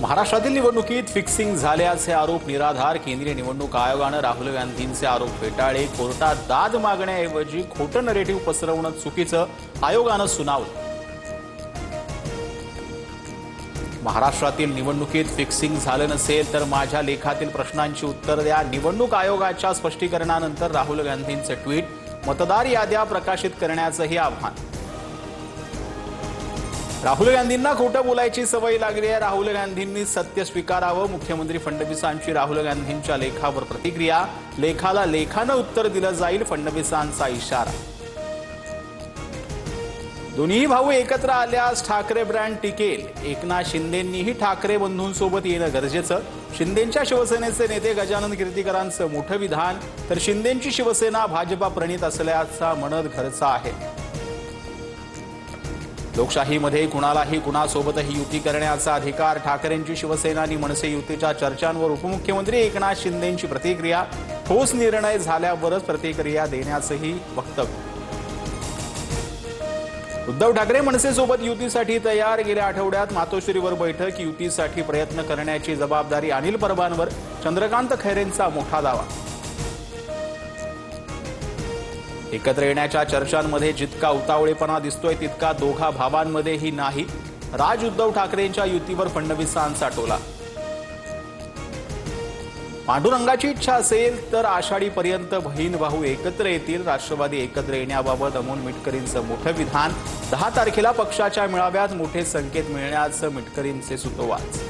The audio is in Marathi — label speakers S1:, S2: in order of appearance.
S1: महाराष्ट्रातील निवडणुकीत फिक्सिंग झाल्याचे आरोप निराधार। केंद्रीय निवडणूक आयोगाने राहुल गांधींचे आरोप फेटाळले। कोर्टात दाद मागण्याऐवजी खोटं नरेटिव्ह पसरवणं चुकीचं, आयोगाने सुनावलं। महाराष्ट्रातील निवडणुकीत फिक्सिंग झालं नसेल तर माझ्या लेखातील प्रश्नांची उत्तर द्या। निवडणूक आयोगाच्या स्पष्टीकरणानंतर राहुल गांधींचे ट्विट। मतदार याद्या प्रकाशित करण्याचंही आव्हान। राहुल गांधींना खोटं बोलायची सवय लागली आहे। राहुल गांधींनी सत्य स्वीकारावं। मुख्यमंत्री फडणवीसांची राहुल गांधींच्या लेखावर प्रतिक्रिया। लेखाला लेखानं उत्तर दिलं जाईल, फडणवीसांचा इशारा। दोन्ही भाऊ एकत्र आल्यास ठाकरे ब्रँड टिकेल। एकनाथ शिंदेंनीही ठाकरे बंधूंसोबत येणं गरजेचं। शिंदेंच्या शिवसेनेचे नेते गजानन कीर्तीकरांचं मोठं विधान। तर शिंदेंची शिवसेना भाजपा प्रणित असल्याचा म्हणत घरचा आहे। लोकशाहीमध्ये कुणालाही कुणासोबतही युती करण्याचा अधिकार। ठाकरेंची शिवसेना आणि मनसे युतीच्या चर्चांवर उपमुख्यमंत्री एकनाथ शिंदेंची प्रतिक्रिया। ठोस निर्णय झाल्यावरच प्रतिक्रिया देण्याचंही वक्तव्य। उद्धव ठाकरे मनसेसोबत युतीसाठी तयार। गेल्या आठवड्यात मातोश्रीवर बैठक। युतीसाठी प्रयत्न करण्याची जबाबदारी अनिल परबांवर। चंद्रकांत खैरेंचा मोठा दावा। एकत्र येण्याच्या चर्चांमध्ये जितका उतावळेपणा दिसतोय तितका दोघा भावांमध्येही नाही। राज उद्धव ठाकरेंच्या युतीवर फडणवीसांचा टोला। पांडुरंगाची इच्छा असेल तर आषाढीपर्यंत बहीण भाऊ एकत्र येतील। राष्ट्रवादी एकत्र येण्याबाबत अमोल मिटकरींचं मोठं विधान। 10 तारखेला पक्षाच्या मेळाव्यात मोठे संकेत मिळण्याचं मिटकरींचे सूतोवाच।